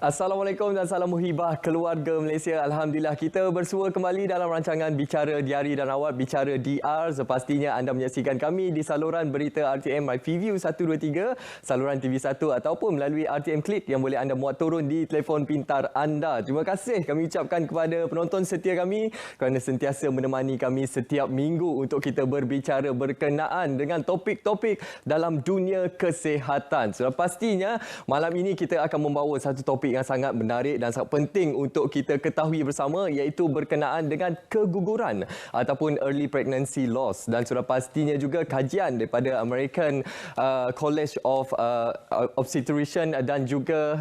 Assalamualaikum dan salam muhibah keluarga Malaysia. Alhamdulillah kita bersua kembali dalam rancangan Bicara Diari dan Awak Bicara DR. Sepastinya anda menyaksikan kami di saluran berita RTM MyView 123, saluran TV1 ataupun melalui RTM Klik yang boleh anda muat turun di telefon pintar anda. Terima kasih kami ucapkan kepada penonton setia kami kerana sentiasa menemani kami setiap minggu untuk kita berbicara berkenaan dengan topik-topik dalam dunia kesihatan. Sudah pastinya malam ini kita akan membawa satu topik yang sangat menarik dan sangat penting untuk kita ketahui bersama, iaitu berkenaan dengan keguguran ataupun early pregnancy loss. Dan sudah pastinya juga kajian daripada American College of Obstetrician dan juga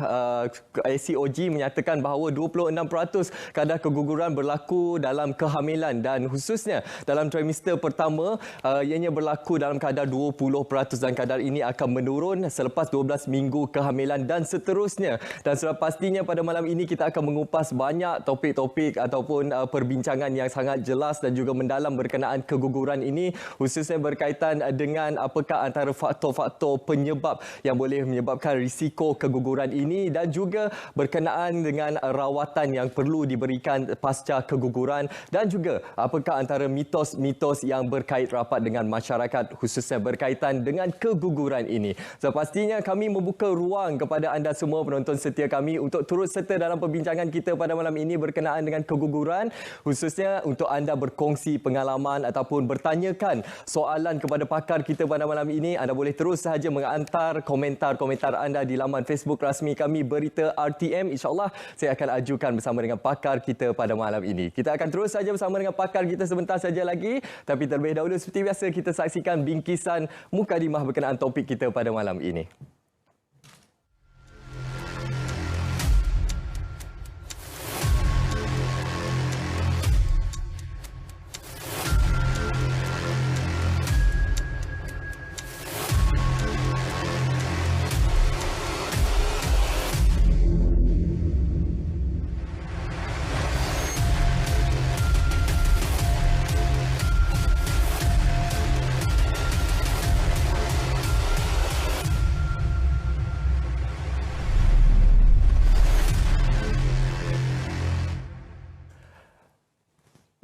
ACOG menyatakan bahawa 26% kadar keguguran berlaku dalam kehamilan dan khususnya dalam trimester pertama ianya berlaku dalam kadar 20% dan kadar ini akan menurun selepas 12 minggu kehamilan dan seterusnya. Dan sudah pastinya pada malam ini kita akan mengupas banyak topik-topik ataupun perbincangan yang sangat jelas dan juga mendalam berkenaan keguguran ini, khususnya berkaitan dengan apakah antara faktor-faktor penyebab yang boleh menyebabkan risiko keguguran ini dan juga berkenaan dengan rawatan yang perlu diberikan pasca keguguran dan juga apakah antara mitos-mitos yang berkait rapat dengan masyarakat khususnya berkaitan dengan keguguran ini. So, pastinya kami membuka ruang kepada anda semua penonton setia kami untuk turut serta dalam perbincangan kita pada malam ini berkenaan dengan keguguran, khususnya untuk anda berkongsi pengalaman ataupun bertanyakan soalan kepada pakar kita pada malam ini. Anda boleh terus sahaja menghantar komentar-komentar anda di laman Facebook rasmi kami Berita RTM. InsyaAllah saya akan ajukan bersama dengan pakar kita pada malam ini. Kita akan terus saja bersama dengan pakar kita sebentar saja lagi, tapi terlebih dahulu seperti biasa kita saksikan bingkisan mukadimah berkenaan topik kita pada malam ini.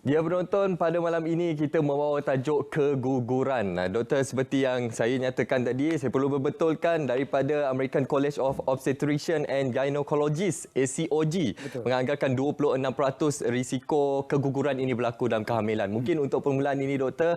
Ya penonton, pada malam ini kita membawa tajuk keguguran. Doktor, seperti yang saya nyatakan tadi, saya perlu berbetulkan daripada American College of Obstetrician and Gynecologists ACOG menganggarkan 26% risiko keguguran ini berlaku dalam kehamilan. Mungkin untuk permulaan ini doktor,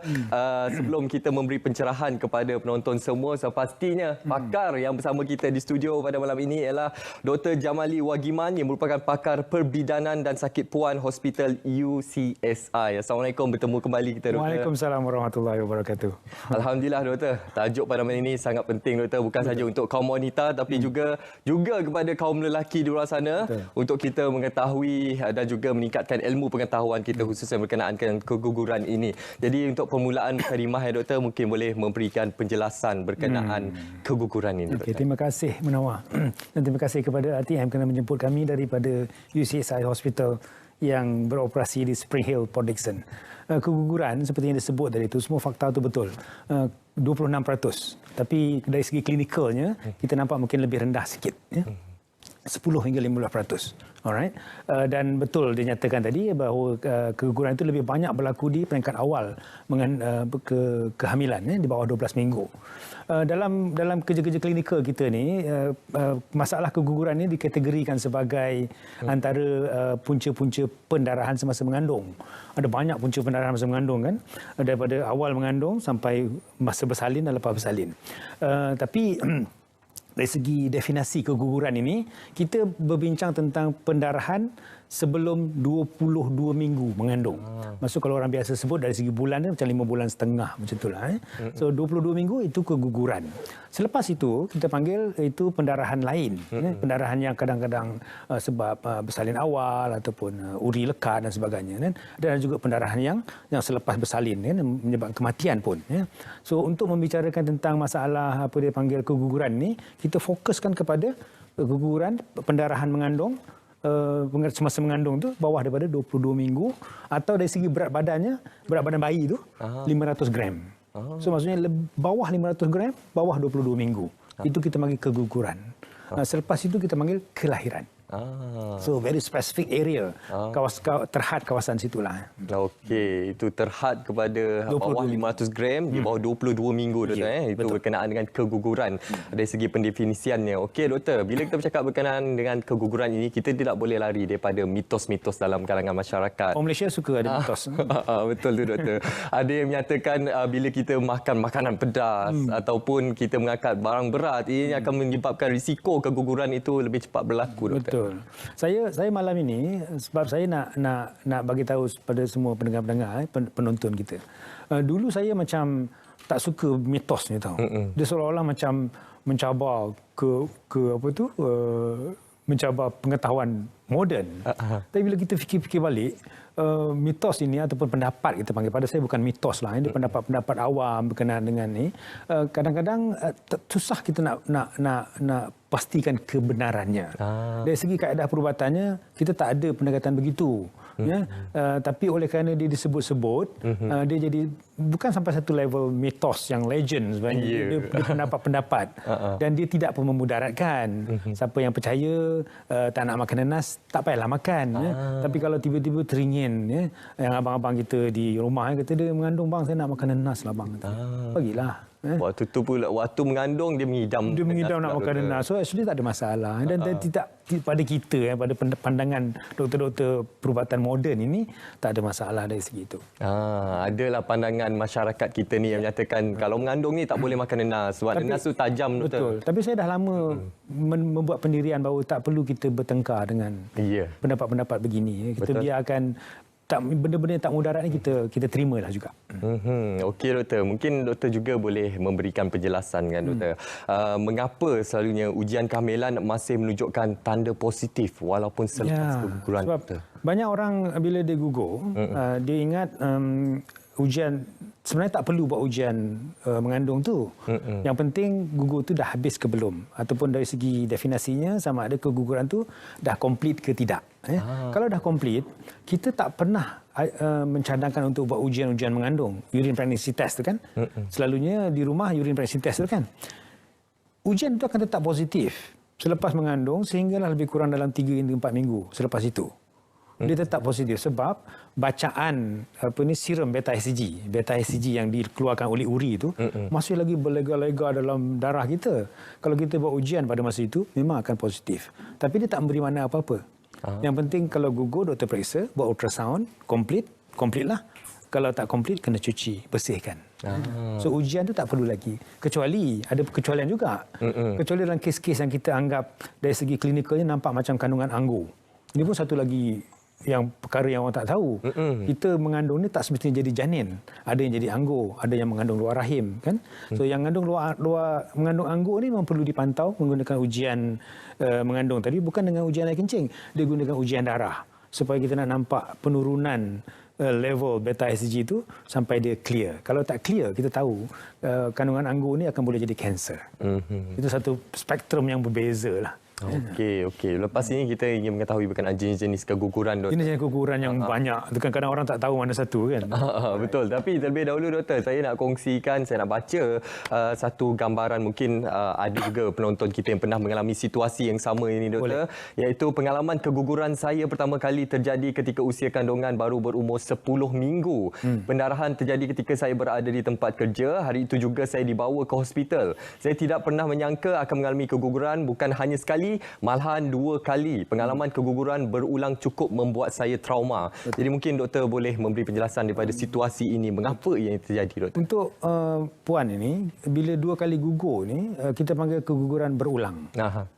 sebelum kita memberi pencerahan kepada penonton semua, pastinya pakar yang bersama kita di studio pada malam ini ialah Dr. Jamali Wagiman yang merupakan pakar perbidanan dan sakit puan Hospital UCS. Assalamualaikum, bertemu kembali kita doktor. Waalaikumsalam warahmatullahi wabarakatuh. Alhamdulillah doktor, tajuk pada malam ini sangat penting doktor, bukan saja untuk kaum wanita tapi juga kepada kaum lelaki di luar sana. Untuk kita mengetahui dan juga meningkatkan ilmu pengetahuan kita khususnya berkenaan dengan keguguran ini. Jadi untuk permulaan mukadimah ya doktor, mungkin boleh memberikan penjelasan berkenaan keguguran ini. Okey, terima kasih Munawar. Dan terima kasih kepada RTM kerana menjemput kami daripada UCSI Hospital yang beroperasi di Spring Hill, Port Dickson. Keguguran seperti yang disebut tadi itu, semua fakta itu betul. 26%. Tapi dari segi klinikalnya, kita nampak mungkin lebih rendah sikit. Ya? 10 hingga 15%. Alright. Dan betul dinyatakan tadi bahawa keguguran itu lebih banyak berlaku di peringkat awal kehamilan, di bawah 12 minggu. Dalam kerja-kerja klinikal kita ni, masalah keguguran ini dikategorikan sebagai antara punca-punca pendarahan semasa mengandung. Ada banyak punca pendarahan semasa mengandung kan, daripada awal mengandung sampai masa bersalin dan lepas bersalin. Tapi dari segi definisi keguguran ini, kita berbincang tentang pendarahan sebelum 22 minggu mengandung. Maksud kalau orang biasa sebut dari segi bulan macam 5 bulan setengah macam itulah. So 22 minggu itu keguguran. Selepas itu kita panggil itu pendarahan lain. Pendarahan yang kadang-kadang sebab bersalin awal ataupun uri lekat dan sebagainya. Dan juga pendarahan yang selepas bersalin menyebabkan kematian pun. So untuk membicarakan tentang masalah apa dia panggil keguguran ni, kita fokuskan kepada keguguran pendarahan mengandung semasa mengandung tu bawah daripada 22 minggu atau dari segi berat badannya, berat badan bayi tu 500 gram. So maksudnya bawah 500 gram, bawah 22 minggu. Itu kita panggil keguguran. Selepas itu kita panggil kelahiran. So very specific area, terhad kawasan situlah. Okey, itu terhad kepada bawah 500 gram, di bawah 22 minggu doktor. Itu berkenaan dengan keguguran dari segi pendefinisiannya. Okey doktor, bila kita bercakap berkenaan dengan keguguran ini, kita tidak boleh lari daripada mitos-mitos dalam kalangan masyarakat. Orang Malaysia suka ada mitos. Betul tu doktor. Ada yang menyatakan bila kita makan makanan pedas ataupun kita mengangkat barang berat, ini akan menyebabkan risiko keguguran itu lebih cepat berlaku doktor. Betul. Saya malam ini sebab saya nak bagi tahu pada semua pendengar-pendengar, penonton kita. Dulu saya macam tak suka mitos ni tahu. Dia seolah-olah macam mencabar ke apa tu, mencabar pengetahuan moden. Tapi bila kita fikir-fikir balik, mitos ini ataupun pendapat kita panggil, pada saya bukan mitos lah, ini pendapat awam berkenaan dengan ni. Kadang-kadang susah kita nak pastikan kebenarannya. Dari segi kaedah perubatannya, kita tak ada pendekatan begitu. Ya, tapi oleh kerana dia disebut-sebut, dia jadi bukan sampai satu level mitos yang legend sebenarnya. Dia pendapat-pendapat dan dia tidak pun memudaratkan. Siapa yang percaya tak nak makan nanas, tak payahlah makan. Ya. Tapi kalau tiba-tiba teringin, ya, yang abang-abang kita di rumah, kata dia mengandung, bang saya nak makan nanas lah bang. Bagilah. Waktu tu pula, waktu mengandung dia mengidam nak makan nanas. So actually tak ada masalah. Dan tidak pada kita, pada pandangan doktor-doktor perubatan moden ini, tak ada masalah dari segi itu. Adalah pandangan masyarakat kita ni yang menyatakan kalau mengandung ni tak boleh makan nanas. Sebab nanas tu tajam doktor. Betul. Tapi saya dah lama membuat pendirian bahawa tak perlu kita bertengkar dengan pendapat-pendapat begini. Kita biarkan benda-benda yang tak mudarat ni kita terimalah juga. Okey doktor, mungkin doktor juga boleh memberikan penjelasan kan doktor. Mengapa selalunya ujian kehamilan masih menunjukkan tanda positif walaupun selepas keguguran doktor? Banyak orang bila dia gugur, dia ingat ujian sebenarnya tak perlu buat ujian mengandung tu. Yang penting gugur tu dah habis ke belum, ataupun dari segi definisinya sama ada keguguran tu dah komplit ke tidak. Kalau dah komplit, kita tak pernah mencadangkan untuk buat ujian-ujian mengandung, urine pregnancy test tu kan. Selalunya di rumah urine pregnancy test tu kan. Ujian itu akan tetap positif selepas mengandung sehinggalah lebih kurang dalam 3 hingga 4 minggu selepas itu. Dia tetap positif sebab bacaan serum beta HCG yang dikeluarkan oleh uri itu masih lagi berlega-lega dalam darah kita. Kalau kita buat ujian pada masa itu memang akan positif. Tapi dia tak memberi makna apa-apa. Yang penting kalau gugur, doktor periksa, buat ultrasound, komplit lah. Kalau tak komplit, kena cuci, bersihkan. So ujian tu tak perlu lagi. Kecuali, ada kecualian juga. Kecuali dalam kes-kes yang kita anggap dari segi klinikalnya nampak macam kandungan anggur. Ini pun satu lagi yang perkara yang orang tak tahu. Kita mengandung ni tak semestinya jadi janin. Ada yang jadi anggur, ada yang mengandung luar rahim kan. So yang mengandung anggur ni memang perlu dipantau menggunakan ujian mengandung tadi, bukan dengan ujian air kencing. Dia gunakan ujian darah supaya kita nak nampak penurunan level beta HCG itu sampai dia clear. Kalau tak clear, kita tahu kandungan anggur ni akan boleh jadi kanser. Itu satu spektrum yang berbeza lah. Okey. Lepas ini kita ingin mengetahui berkenaan jenis-jenis keguguran doktor. Jenis keguguran yang banyak. Kadang-kadang orang tak tahu mana satu kan. Betul. Tapi terlebih dahulu doktor, saya nak kongsikan, saya nak baca satu gambaran. Mungkin ada juga penonton kita yang pernah mengalami situasi yang sama ini doktor. Iaitu pengalaman keguguran saya pertama kali terjadi ketika usia kandungan baru berumur 10 minggu. Pendarahan terjadi ketika saya berada di tempat kerja. Hari itu juga saya dibawa ke hospital. Saya tidak pernah menyangka akan mengalami keguguran, bukan hanya sekali, malahan 2 kali. Pengalaman keguguran berulang cukup membuat saya trauma. Jadi mungkin doktor boleh memberi penjelasan daripada situasi ini, mengapa ia terjadi doktor? Untuk puan ini, bila 2 kali gugur ni, kita panggil keguguran berulang.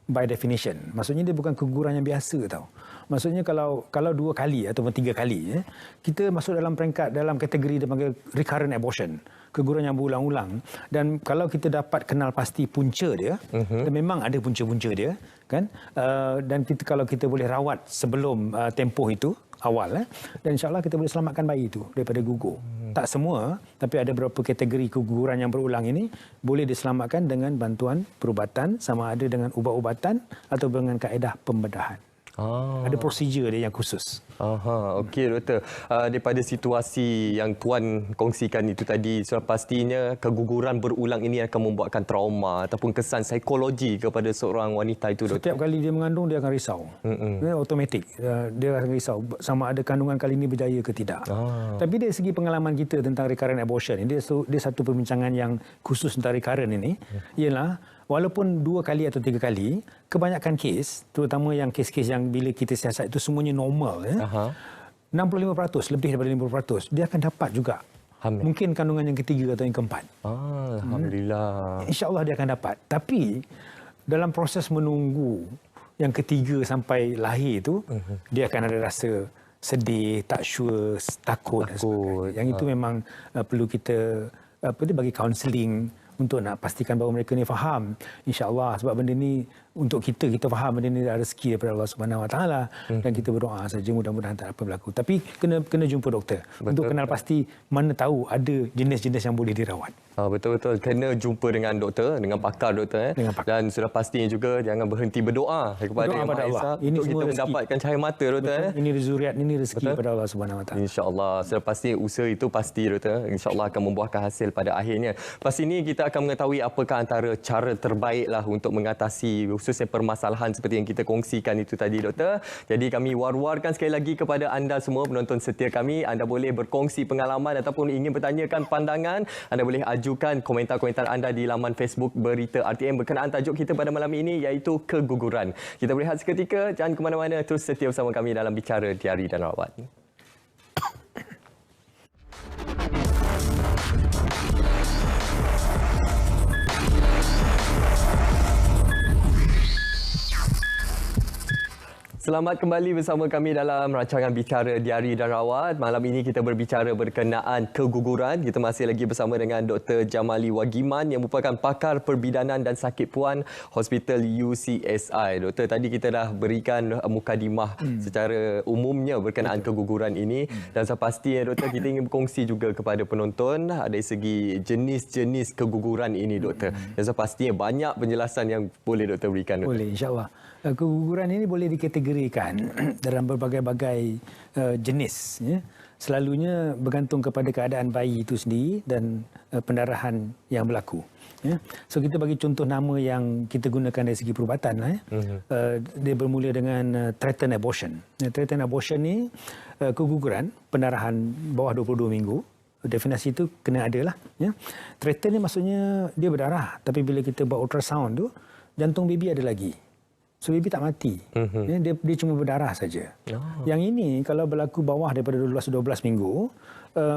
By definition. Maksudnya dia bukan keguguran yang biasa tau. Maksudnya kalau 2 kali ataupun 3 kali, kita masuk dalam kategori dia panggil recurrent abortion. Keguguran yang berulang-ulang. Dan kalau kita dapat kenal pasti punca dia, dan memang ada punca-punca dia, kan? Dan kalau kita boleh rawat sebelum tempoh itu awal, dan insya-Allah kita boleh selamatkan bayi itu daripada gugur. Tak semua, tapi ada beberapa kategori keguguran yang berulang ini boleh diselamatkan dengan bantuan perubatan, sama ada dengan ubat-ubatan atau dengan kaedah pembedahan. Ada prosedur dia yang khusus. Okey doktor. Daripada situasi yang puan kongsikan itu tadi, sudah pastinya keguguran berulang ini akan membuatkan trauma ataupun kesan psikologi kepada seorang wanita itu doktor. Setiap kali dia mengandung dia akan risau. Automatik dia akan risau sama ada kandungan kali ini berjaya ke tidak. Tapi dari segi pengalaman kita tentang recurrent abortion, dia satu perbincangan yang khusus tentang recurrent ini ialah walaupun 2 kali atau 3 kali, kebanyakan kes, terutama yang kes-kes yang bila kita siasat itu semuanya normal, 65%, lebih daripada 50%, dia akan dapat juga. Hamil. Mungkin kandungan yang ketiga atau yang keempat. Alhamdulillah. InsyaAllah dia akan dapat. Tapi dalam proses menunggu yang ketiga sampai lahir itu, dia akan ada rasa sedih, tak sure, takut. Dan sebagainya. Yang itu memang perlu kita bagi kaunseling untuk nak pastikan bahawa mereka ni faham, insya-Allah, sebab benda ni untuk kita faham benda ni ada rezeki daripada Allah Subhanahu Wa Taala, dan kita berdoa saja mudah-mudahan tak apa berlaku. Tapi kena jumpa doktor. Betul. Untuk kenal pasti mana tahu ada jenis-jenis yang boleh dirawat. Betul-betul, kena jumpa dengan doktor, dengan pakar doktor. Dengan pakar. Dan sudah pastinya juga jangan berhenti berdoa kepada Yang Maha Esa untuk kita mendapatkan cahaya mata doktor. Ini zuriat, ini rezeki daripada Allah Subhanahu Wa Taala. Insya-Allah, sudah pasti usaha itu pasti doktor. Insya-Allah akan membuahkan hasil pada akhirnya. Lepas ini kita akan mengetahui apakah antara cara terbaiklah untuk mengatasi khususnya permasalahan seperti yang kita kongsikan itu tadi doktor. Jadi kami war-warkan sekali lagi kepada anda semua penonton setia kami, anda boleh berkongsi pengalaman ataupun ingin bertanyakan pandangan, anda boleh ajukan komentar-komentar anda di laman Facebook Berita RTM berkenaan tajuk kita pada malam ini iaitu keguguran. Kita berehat seketika, jangan ke mana-mana, terus setia bersama kami dalam Bicara Diari dan Rawat. Selamat kembali bersama kami dalam rancangan Bicara Diari dan Rawat. Malam ini kita berbicara berkenaan keguguran. Kita masih lagi bersama dengan Dr. Jamali Wagiman yang merupakan pakar perbidanan dan sakit puan Hospital UCSI. Doktor, tadi kita dah berikan mukadimah secara umumnya berkenaan keguguran ini, dan sepastinya doktor kita ingin berkongsi juga kepada penonton dari segi jenis-jenis keguguran ini doktor. Dan sepastinya banyak penjelasan yang boleh doktor berikan doktor. Boleh, insya-Allah. Keguguran ini boleh dikategorikan dalam berbagai-bagai jenis. Ya. Selalunya bergantung kepada keadaan bayi itu sendiri dan pendarahan yang berlaku. Ya. So kita bagi contoh nama yang kita gunakan dari segi perubatan. Dia bermula dengan threatened abortion. Threatened abortion ni keguguran pendarahan bawah 22 minggu. Definisi itu kena ada lah. Ya. Threatened ni maksudnya dia berdarah, tapi bila kita buat ultrasound tu, jantung baby ada lagi. So baby tak mati. Dia cuma berdarah saja. Yang ini kalau berlaku bawah daripada 12 minggu,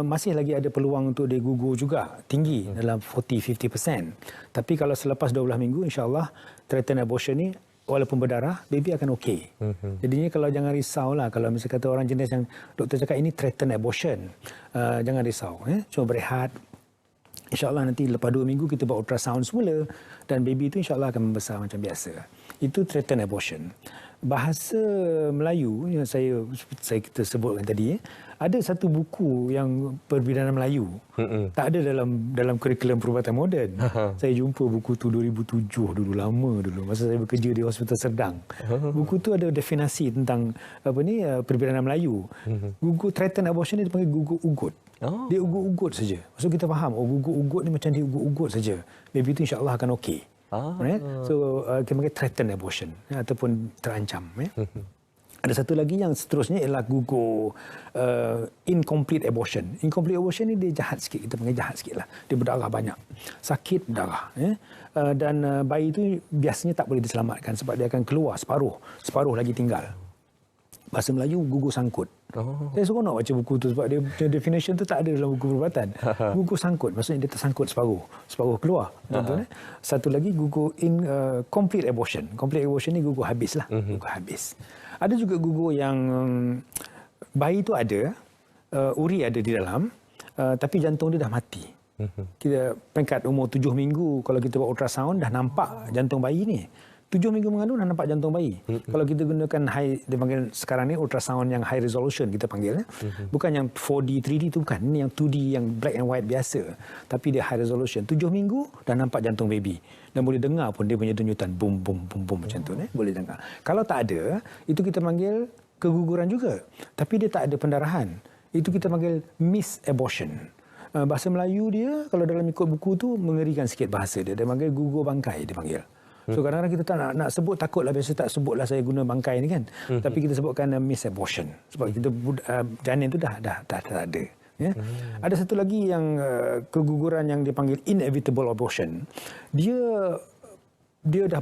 masih lagi ada peluang untuk dia gugur juga, tinggi dalam 40-50%. Tapi kalau selepas 12 minggu, insya-Allah threatened abortion ni walaupun berdarah, baby akan okey. Jadinya kalau jangan risaulah kalau misalnya kata orang jenis yang doktor cakap ini threatened abortion. Jangan risau, cuma berehat. InsyaAllah nanti lepas 2 minggu kita buat ultrasound semula dan baby itu insyaAllah akan membesar macam biasa. Itu threatened abortion. Bahasa Melayu yang saya kita sebutkan tadi, ada satu buku yang perbidanan Melayu. Tak ada dalam kurikulum perubatan moden. Saya jumpa buku tu 2007 dulu, lama dulu masa saya bekerja di Hospital Serdang. Buku tu ada definisi tentang perbidanan Melayu. Gugur threatened abortion ni dipanggil gugur ugut. Dia ugut-ugut saja. Maksud kita faham, gugur ugut ni macam dia ugut-ugut saja. Baby tu insya-Allah akan okey. Right? So kita panggil threatened abortion ataupun terancam. Ada satu lagi yang seterusnya ialah gugur incomplete abortion. Incomplete abortion ni dia jahat sikit, kita panggil jahat sikit lah. Dia berdarah banyak, sakit berdarah. Dan bayi itu biasanya tak boleh diselamatkan sebab dia akan keluar separuh lagi tinggal. Bahasa Melayu gugur sangkut. Saya seronok baca buku tu sebab dia definition tu tak ada dalam buku perubatan. Gugur sangkut maksudnya dia tersangkut separuh keluar. Satu lagi gugur complete abortion. Complete abortion ni gugur habis lah. Gugur habis. Ada juga gugur yang bayi tu ada, uri ada di dalam, tapi jantung dia dah mati. Kita peringkat umur 7 minggu kalau kita buat ultrasound dah nampak jantung bayi ni. 7 minggu mengandung dah nampak jantung bayi. Kalau kita gunakan dia panggil sekarang ni ultrasound yang high resolution kita panggil. Bukan yang 4D, 3D tu bukan. Ini yang 2D yang black and white biasa. Tapi dia high resolution. 7 minggu dah nampak jantung baby. Dan boleh dengar pun dia punya denyutan. Boom, boom, boom, boom macam tu. Boleh dengar. Kalau tak ada, itu kita panggil keguguran juga. Tapi dia tak ada pendarahan. Itu kita panggil misabortion. Bahasa Melayu dia, kalau dalam ikut buku tu, mengerikan sikit bahasa dia. Dia panggil gugur bangkai, dia panggil. So kadang-kadang kita tak nak sebut, takutlah, biasa tak sebutlah saya guna bangkai ni kan. Tapi kita sebutkan misabortion. Sebab kita janin tu dah tak ada. Ya. Ada satu lagi yang keguguran yang dipanggil inevitable abortion. Dia dah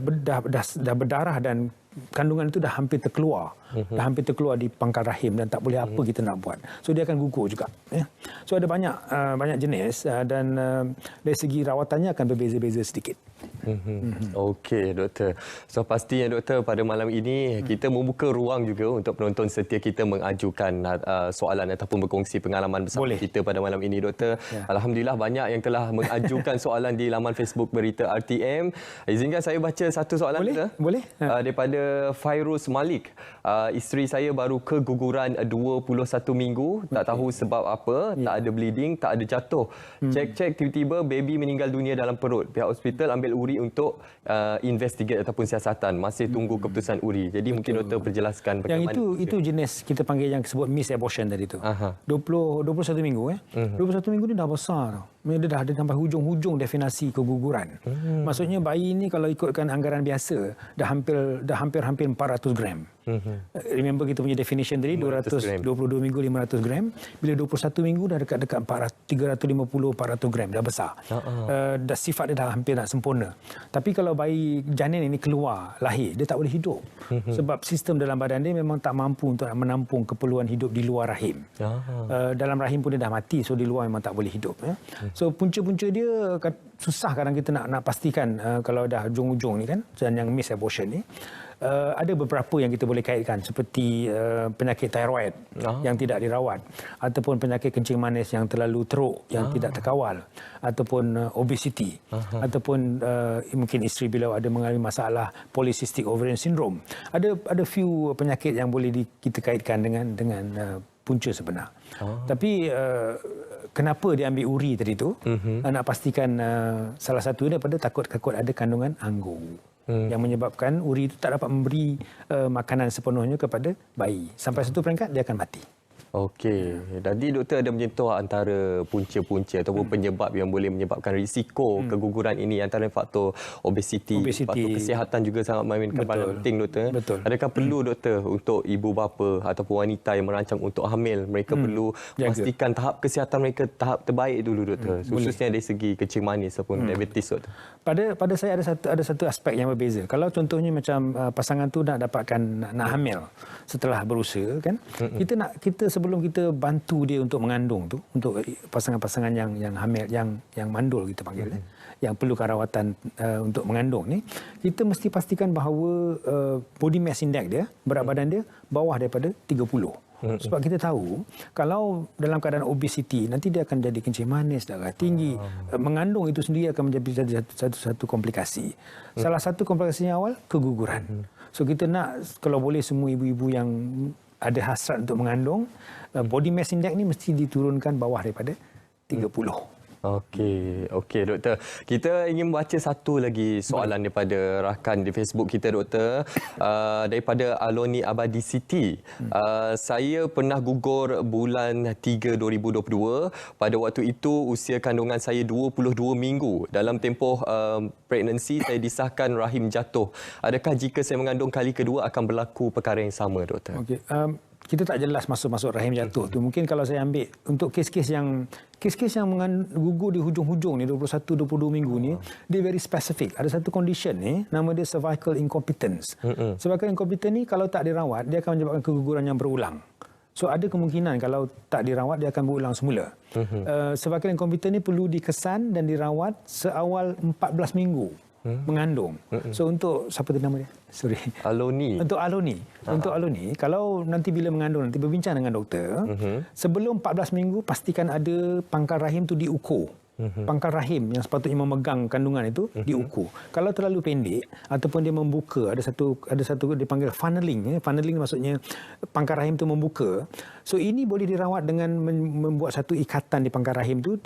berdarah dan kandungan itu dah hampir terkeluar. Dah hampir terkeluar di pangkal rahim dan tak boleh apa kita nak buat. So dia akan gugur juga. Ya. So ada banyak jenis dan dari segi rawatannya akan berbeza-beza sedikit. Okey, doktor. So pastinya doktor, pada malam ini kita membuka ruang juga untuk penonton setia kita mengajukan soalan ataupun berkongsi pengalaman bersama kita pada malam ini, doktor. Ya. Alhamdulillah banyak yang telah mengajukan soalan di laman Facebook Berita RTM. Izinkan saya baca satu soalan. Boleh. Daripada Fairuz Malik. Isteri saya baru keguguran 21 minggu, tak tahu sebab apa, tak ada bleeding, tak ada jatuh. Cek-cek tiba-tiba baby meninggal dunia dalam perut. Pihak hospital ambil uri untuk investigate ataupun siasatan. Masih tunggu keputusan uri. Jadi mungkin doktor perjelaskan bagaimana. Yang itu jenis kita panggil yang sebut misabortion tadi tu. 21 minggu 21 minggu ni dah besar tau. Dia dah ada sampai hujung-hujung definisi keguguran. Maksudnya bayi ni kalau ikutkan anggaran biasa dah hampir 400 gram. Remember kita punya definition tadi 222 minggu 500 gram. Bila 21 minggu dah dekat-dekat 350-400 gram, dah besar. Dah sifat dia dah hampir nak sempurna. Tapi kalau bayi janin ini keluar lahir, dia tak boleh hidup. Sebab sistem dalam badan dia memang tak mampu untuk menampung keperluan hidup di luar rahim. Dalam rahim pun dia dah mati, so di luar memang tak boleh hidup. So punca-punca dia susah kadang kita nak pastikan kalau dah hujung-hujung ni kan, dan yang misabortion ni. Ada beberapa yang kita boleh kaitkan seperti penyakit thyroid yang tidak dirawat, ataupun penyakit kencing manis yang terlalu teruk yang tidak terkawal, ataupun obesity, ataupun mungkin isteri bila ada mengalami masalah polycystic ovarian syndrome. Ada few penyakit yang boleh kita kaitkan dengan punca sebenar. Tapi kenapa dia ambil uri tadi tu? Nak pastikan salah satu daripada takut ada kandungan anggur. Yang menyebabkan uri itu tak dapat memberi makanan sepenuhnya kepada bayi. Sampai satu peringkat dia akan mati. Okey. Tadi doktor ada menyentuh antara punca-punca ataupun penyebab yang boleh menyebabkan risiko keguguran ini, antara faktor obesiti. Faktor kesihatan juga sangat memainkan peranan penting, doktor. Betul. Adakah perlu doktor untuk ibu bapa ataupun wanita yang merancang untuk hamil, mereka perlu pastikan tahap kesihatan mereka tahap terbaik dulu, doktor, khususnya dari segi kencing manis ataupun diabetes, doktor? Pada saya ada satu aspek yang berbeza. Kalau contohnya macam pasangan tu nak dapatkan nak hamil setelah berusaha kan, kita sebelum kita bantu dia untuk mengandung tu, untuk pasangan-pasangan yang hamil, yang mandul kita panggil, yang perlukan rawatan untuk mengandung ni, kita mesti pastikan bahawa body mass index dia, berat badan dia bawah daripada 30. Sebab kita tahu kalau dalam keadaan obesiti nanti dia akan jadi kencing manis, darah tinggi. Mengandung itu sendiri akan menjadi satu komplikasi. Salah satu komplikasinya awal keguguran. So kita nak kalau boleh semua ibu-ibu yang ada hasrat untuk mengandung, body mass index ni mesti diturunkan bawah daripada 30. Okey, doktor. Kita ingin baca satu lagi soalan daripada rakan di Facebook kita, doktor. Daripada Aloni Abadi Siti. Saya pernah gugur bulan 3 2022. Pada waktu itu usia kandungan saya 22 minggu. Dalam tempoh pregnancy saya disahkan rahim jatuh. Adakah jika saya mengandung kali kedua akan berlaku perkara yang sama, doktor? Okey. Kita tak jelas masuk rahim jatuh tu. Mungkin kalau saya ambil untuk kes-kes yang gugur di hujung-hujung ni 21-22 minggu ni, dia very specific. Ada satu condition ni nama dia cervical incompetence. Cervical incompetence ni kalau tak dirawat dia akan menyebabkan keguguran yang berulang. So ada kemungkinan kalau tak dirawat dia akan berulang semula. Cervical incompetence ni perlu dikesan dan dirawat seawal 14 minggu mengandung. So untuk siapa tu nama dia? Sorry. Aloni. Untuk Aloni, kalau nanti bila mengandung nanti berbincang dengan doktor, sebelum 14 minggu pastikan ada pangkal rahim tu diukur. Pangkal rahim yang sepatutnya memegang kandungan itu diukur. Kalau terlalu pendek ataupun dia membuka, ada satu dipanggil funneling. Funneling maksudnya pangkal rahim itu membuka. So ini boleh dirawat dengan membuat satu ikatan di pangkal rahim itu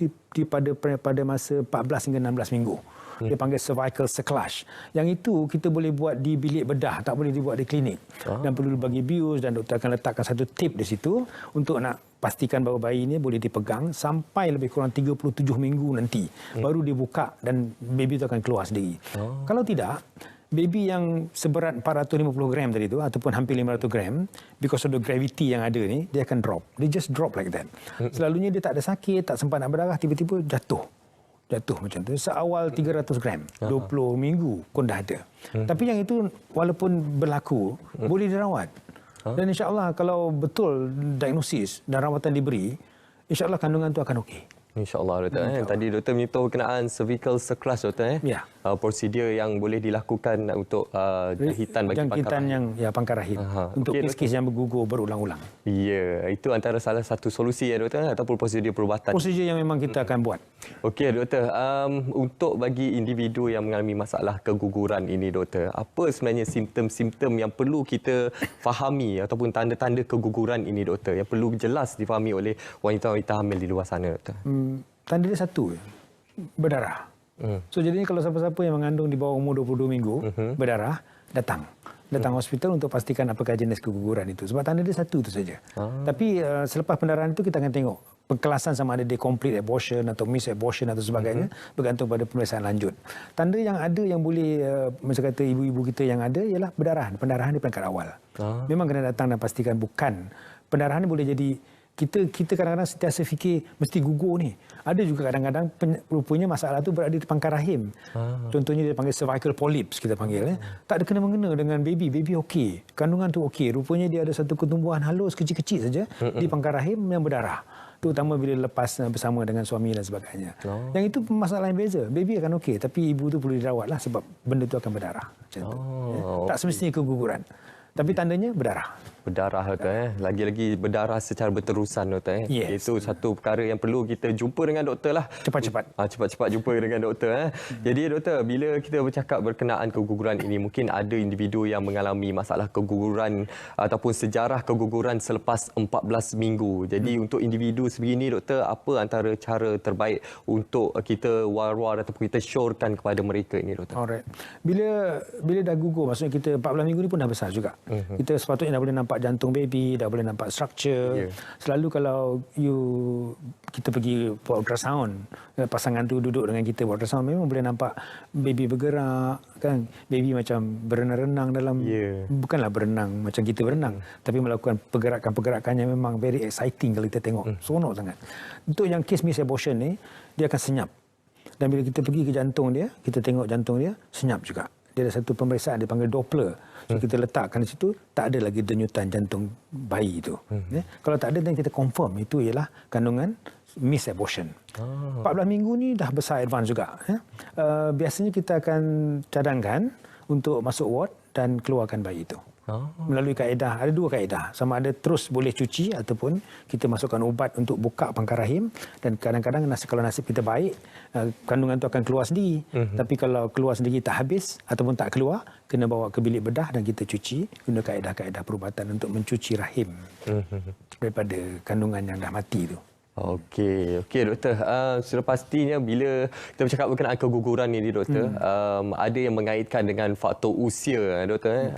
pada masa 14 hingga 16 minggu. Dia panggil cervical cerclage. Yang itu kita boleh buat di bilik bedah, tak boleh dibuat di klinik. Dan perlu bagi bius dan doktor akan letakkan satu tip di situ untuk nak pastikan bahawa bayi ini boleh dipegang sampai lebih kurang 37 minggu nanti. Baru dibuka dan baby itu akan keluar sendiri. Kalau tidak, baby yang seberat 450 gram tadi itu ataupun hampir 500 gram, because of the gravity yang ada ni, dia akan drop. Dia just drop like that. Selalunya dia tak ada sakit, tak sempat nak berdarah, tiba-tiba jatuh macam tu. Seawal 300 gram, 20 minggu pun dah ada. Tapi yang itu walaupun berlaku, boleh dirawat. Dan insya-Allah kalau betul diagnosis dan rawatan diberi, insya-Allah kandungan itu akan okey. InsyaAllah doktor. Tadi doktor menyentuh berkenaan cervical cerclage doktor. Ya. Prosedur yang boleh dilakukan untuk jangkitan bagi pangkal rahim. Pangkal rahim. Untuk kes-kes yang bergugur berulang-ulang. Ya, itu antara salah satu solusi ya doktor ataupun prosedur perubatan. Prosedur yang memang kita akan buat. Okey doktor, untuk bagi individu yang mengalami masalah keguguran ini doktor, apa sebenarnya simptom-simptom yang perlu kita fahami ataupun tanda-tanda keguguran ini doktor yang perlu jelas difahami oleh wanita-wanita hamil di luar sana doktor? Tanda dia satu, berdarah. So jadinya kalau siapa-siapa yang mengandung di bawah umur 22 minggu, berdarah, datang hospital untuk pastikan apakah jenis keguguran itu. Sebab tanda dia satu itu saja. Tapi selepas pendarahan itu kita akan tengok pengkelasan sama ada dia complete abortion atau miss abortion atau sebagainya, bergantung pada pemeriksaan lanjut. Tanda yang ada yang boleh macam kata ibu-ibu kita yang ada ialah berdarah, pendarahan di peringkat awal. Memang kena datang dan pastikan bukan. Pendarahan ni boleh jadi kita kadang-kadang sentiasa fikir mesti gugur ni. Ada juga kadang-kadang rupanya masalah tu berada di pangkal rahim. Contohnya dia panggil cervical polyps kita panggil. Tak ada kena-mengena dengan baby. Baby okey. Kandungan tu okey. Rupanya dia ada satu ketumbuhan halus kecil-kecil saja di pangkal rahim yang berdarah. Terutama bila lepas bersama dengan suami dan sebagainya. Yang itu masalah yang beza. Baby akan okey tapi ibu tu perlu dirawat lah sebab benda tu akan berdarah. Macam tu. Tak semestinya keguguran. Tapi tandanya berdarah. Berdarah doktor. Lagi-lagi berdarah secara berterusan doktor. Yes. Itu satu perkara yang perlu kita jumpa dengan doktor lah. Cepat-cepat. Cepat-cepat jumpa dengan doktor. Jadi doktor, bila kita bercakap berkenaan keguguran ini, mungkin ada individu yang mengalami masalah keguguran ataupun sejarah keguguran selepas 14 minggu. Jadi untuk individu sebegini doktor, apa antara cara terbaik untuk kita war-war ataupun kita syorkan kepada mereka ini doktor? Alright. Bila dah gugur, maksudnya kita 14 minggu ni pun dah besar juga. Kita sepatutnya dah boleh nampak jantung baby, dah boleh nampak structure. Selalu kalau kita pergi buat ultrasound, pasangan tu duduk dengan kita buat ultrasound, memang boleh nampak baby bergerak kan. Baby macam berenang-renang dalam, bukanlah berenang macam kita berenang, tapi melakukan pergerakan-pergerakan yang memang very exciting kalau kita tengok. Seronok sangat. Untuk yang case miss abortion ni, dia akan senyap. Dan bila kita pergi ke jantung dia, kita tengok jantung dia, senyap juga. Dia ada satu pemeriksaan dia panggil Doppler. So kita letakkan di situ, tak ada lagi denyutan jantung bayi itu. Kalau tak ada, dan kita confirm itu ialah kandungan miss abortion. 14 minggu ni dah besar advance juga. Biasanya kita akan cadangkan untuk masuk ward dan keluarkan bayi itu. Melalui kaedah, ada dua kaedah. Sama ada terus boleh cuci ataupun kita masukkan ubat untuk buka pangkal rahim, dan kadang-kadang kalau nasib kita baik, kandungan itu akan keluar sendiri. Tapi kalau keluar sendiri tak habis ataupun tak keluar, kena bawa ke bilik bedah dan kita cuci guna kaedah-kaedah perubatan untuk mencuci rahim daripada kandungan yang dah mati itu. Okey doktor. Sudah pastinya bila kita bercakap berkenaan keguguran ini doktor, ada yang mengaitkan dengan faktor usia doktor.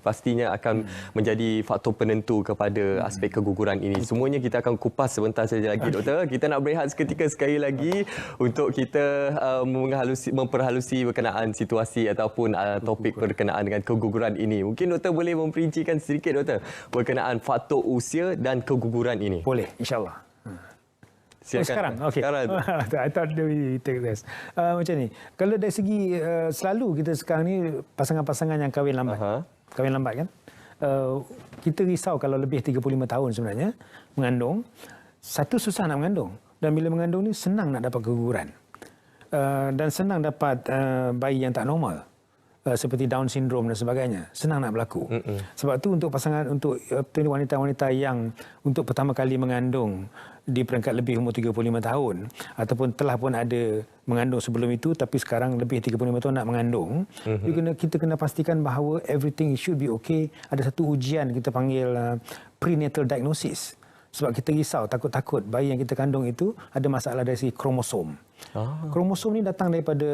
Pastinya akan menjadi faktor penentu kepada aspek keguguran ini. Semuanya kita akan kupas sebentar saja lagi doktor. Kita nak berehat seketika sekali lagi untuk kita memperhalusi berkenaan situasi ataupun topik berkenaan dengan keguguran ini. Mungkin doktor boleh memperincikan sedikit doktor berkenaan faktor usia dan keguguran ini. Boleh, insya-Allah. Sekarang? Okey. I thought we take this. Macam ni. Kalau dari segi selalu kita sekarang ni pasangan-pasangan yang kahwin lambat. Kahwin lambat kan? Kita risau kalau lebih 35 tahun sebenarnya mengandung. Satu, susah nak mengandung. Dan bila mengandung ni senang nak dapat keguguran. Dan senang dapat bayi yang tak normal. seperti Down syndrome dan sebagainya, senang nak berlaku. Sebab tu untuk pasangan, untuk wanita-wanita yang untuk pertama kali mengandung di peringkat lebih umur 35 tahun ataupun telah pun ada mengandung sebelum itu tapi sekarang lebih 35 tahun nak mengandung, kita kena pastikan bahawa everything should be okay. Ada satu ujian kita panggil prenatal diagnosis. Sebab kita risau, takut-takut bayi yang kita kandung itu ada masalah dari segi kromosom. Kromosom ni datang daripada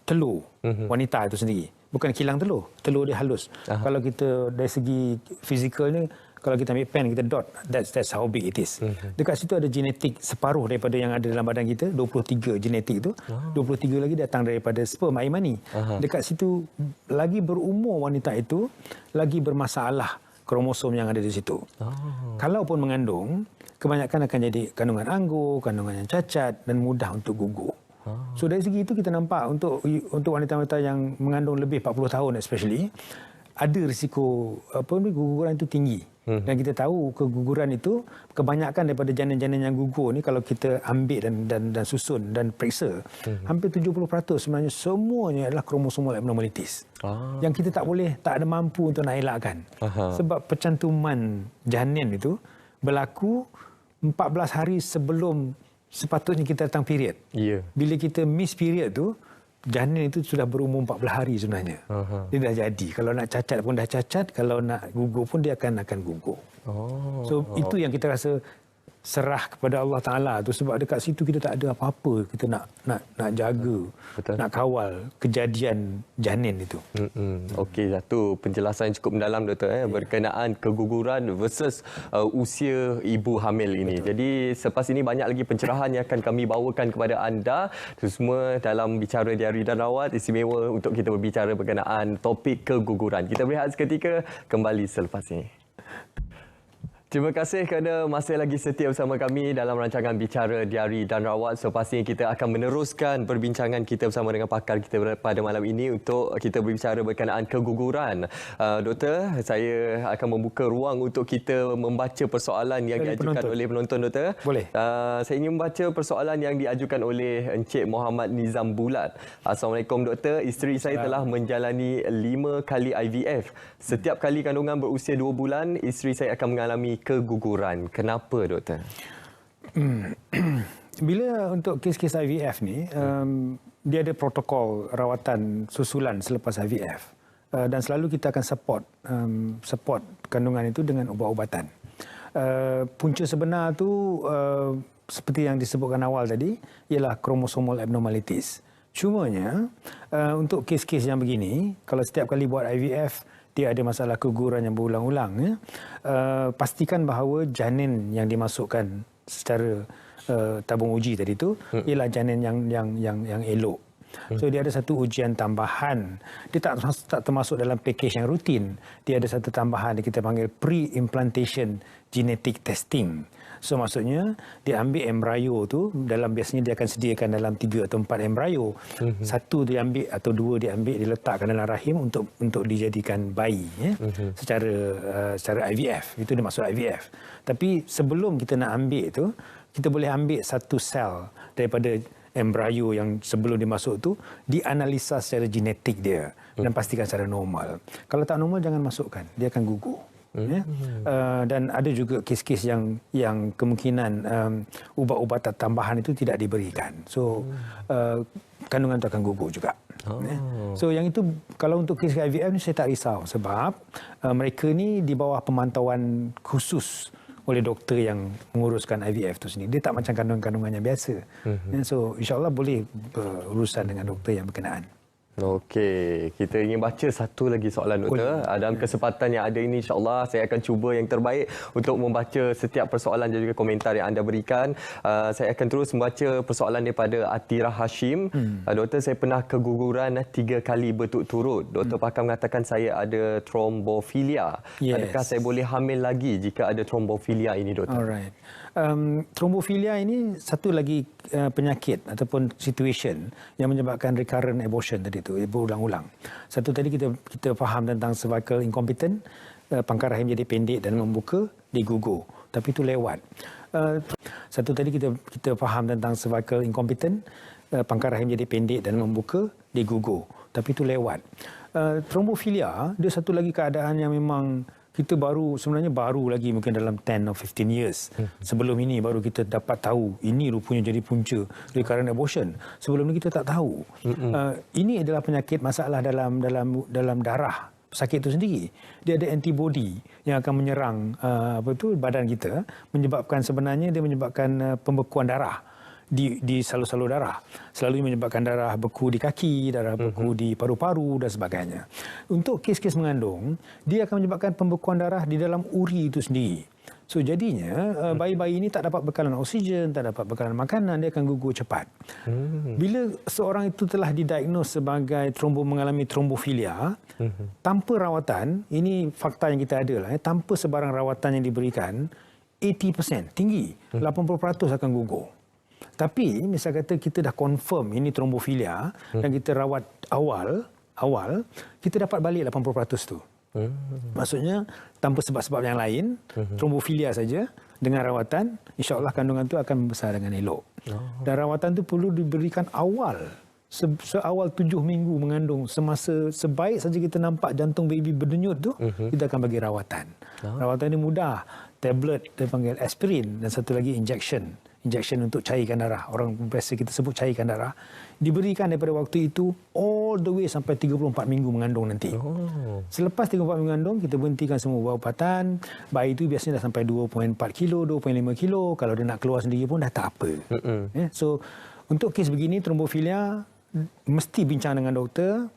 telur wanita itu sendiri. Bukan kilang telur. Telur dia halus. Kalau kita dari segi fizikal ni, kalau kita ambil pen, kita dot, that's how big it is. Dekat situ ada genetik separuh daripada yang ada dalam badan kita, 23 genetik tu. 23 lagi datang daripada sperm, air mani. Dekat situ, lagi berumur wanita itu, lagi bermasalah kromosom yang ada di situ. Kalaupun mengandung, kebanyakan akan jadi kandungan anggur, kandungan yang cacat dan mudah untuk gugur. So dari segi itu kita nampak untuk wanita-wanita yang mengandung lebih 40 tahun especially, ada risiko guguran itu tinggi. Dan kita tahu keguguran itu kebanyakan daripada janin-janin yang gugur ni kalau kita ambil dan susun dan periksa, hampir 70% sebenarnya semuanya adalah kromosomal abnormalities. Yang kita tak ada mampu untuk nak elakkan. Sebab percantuman janin itu berlaku 14 hari sebelum sepatutnya kita datang period. Bila kita miss period tu, janin itu sudah berumur 14 hari sebenarnya. Dia dah jadi. Kalau nak cacat pun dah cacat, kalau nak gugur pun dia akan gugur. So itu yang kita rasa serah kepada Allah Ta'ala tu, sebab dekat situ kita tak ada apa-apa. Kita nak jaga, nak kawal kejadian janin itu. Okey, satu penjelasan yang cukup mendalam Doktor berkenaan keguguran versus usia ibu hamil ini. Jadi selepas ini banyak lagi pencerahan yang akan kami bawakan kepada anda. Itu semua dalam Bicara Diari dan Rawat, istimewa untuk kita berbicara berkenaan topik keguguran. Kita berehat seketika, kembali selepas ini. Terima kasih kerana masih lagi setia bersama kami dalam rancangan Bicara Diari dan Rawat. Sepastinya kita akan meneruskan perbincangan kita bersama dengan pakar kita pada malam ini untuk kita berbicara berkenaan keguguran. Doktor, saya akan membuka ruang untuk kita membaca persoalan yang diajukan oleh penonton, Doktor. Boleh. Saya ingin membaca persoalan yang diajukan oleh Encik Muhammad Nizam Bulat. Assalamualaikum Doktor, isteri saya telah menjalani 5 kali IVF. Setiap kali kandungan berusia 2 bulan, isteri saya akan mengalami keguguran. Kenapa, Doktor? Bila untuk kes-kes IVF ni, dia ada protokol rawatan susulan selepas IVF. Dan selalu kita akan support kandungan itu dengan ubat-ubatan. Punca sebenar tu, seperti yang disebutkan awal tadi, ialah chromosomal abnormalities. Cumanya, untuk kes-kes yang begini, kalau setiap kali buat IVF, dia ada masalah keguguran yang berulang-ulang, pastikan bahawa janin yang dimasukkan secara tabung uji tadi tu ialah janin yang elok. So dia ada satu ujian tambahan. Dia tak termasuk dalam package yang rutin. Dia ada satu tambahan yang kita panggil pre-implantation genetic testing. So maksudnya dia ambil embrio tu, biasanya dia akan sediakan dalam 3 atau 4 embrio. Satu dia ambil atau 2 dia ambil, diletakkan dalam rahim untuk dijadikan bayi secara IVF. Itu dia maksud IVF. Tapi sebelum kita nak ambil tu, kita boleh ambil satu sel daripada embrio yang sebelum dimasuk tu, dianalisa secara genetik dia dan pastikan secara normal. Kalau tak normal jangan masukkan, dia akan gugur. Dan ada juga kes-kes yang kemungkinan ubat-ubatan tambahan itu tidak diberikan. So kandungan itu akan gugur juga. So yang itu, kalau untuk kes IVF ni saya tak risau, sebab mereka ni di bawah pemantauan khusus oleh doktor yang menguruskan IVF itu sendiri. Dia tak macam kandungan-kandungan yang biasa. So insya-Allah boleh berurusan dengan doktor yang berkenaan. Okey, kita ingin baca satu lagi soalan, Doktor. Dalam kesempatan yang ada ini, insya-Allah saya akan cuba yang terbaik untuk membaca setiap persoalan dan juga komentar yang anda berikan. Saya akan terus membaca persoalan daripada Atira Hashim. Doktor, saya pernah keguguran 3 kali berturut-turut. Doktor pakar mengatakan saya ada trombofilia. Adakah saya boleh hamil lagi jika ada trombofilia ini, Doktor? Alright. Trombofilia ini satu lagi penyakit ataupun situation yang menyebabkan recurrent abortion tadi itu, berulang-ulang. Satu tadi kita faham tentang cervical incompetent, pangkal rahim jadi pendek dan membuka, digugur. Tapi itu lewat. Satu tadi kita faham tentang cervical incompetent, pangkal rahim jadi pendek dan membuka, digugur. Tapi itu lewat. trombofilia dia satu lagi keadaan yang memang kita sebenarnya baru lagi mungkin dalam 10 or 15 years. Sebelum ini baru kita dapat tahu ini rupanya jadi punca recurrent abortion. Sebelum ini kita tak tahu. Ini adalah penyakit masalah dalam darah sakit itu sendiri. Dia ada antibody yang akan menyerang badan kita, sebenarnya dia menyebabkan pembekuan darah di salur-salur darah. Selalunya menyebabkan darah beku di kaki, darah beku di paru-paru dan sebagainya. Untuk kes-kes mengandung, dia akan menyebabkan pembekuan darah di dalam uri itu sendiri. So jadinya bayi-bayi ini tak dapat bekalan oksigen, tak dapat bekalan makanan, dia akan gugur cepat. Bila seorang itu telah didiagnos sebagai mengalami trombofilia, tanpa rawatan, ini fakta yang kita ada lah, tanpa sebarang rawatan yang diberikan, 80% tinggi, 80% akan gugur. Tapi misal kata kita dah confirm ini trombofilia dan kita rawat awal kita dapat balik 80% tu. Maksudnya tanpa sebab-sebab yang lain, trombofilia saja dengan rawatan, insya-Allah kandungan tu akan membesar dengan elok. Dan rawatan tu perlu diberikan awal. Seawal 7 minggu mengandung, sebaik saja kita nampak jantung baby berdenyut tu, kita akan bagi rawatan. Rawatan ini mudah, tablet dia panggil aspirin dan satu lagi injection untuk cairkan darah. Orang biasa kita sebut cairkan darah. Diberikan daripada waktu itu all the way sampai 34 minggu mengandung nanti. Selepas 34 minggu mengandung, kita berhentikan semua ubat-ubatan. Bayi itu biasanya dah sampai 2.4 kilo, 2.5 kilo. Kalau dia nak keluar sendiri pun dah tak apa. So, untuk kes begini, trombofilia, mesti bincang dengan doktor.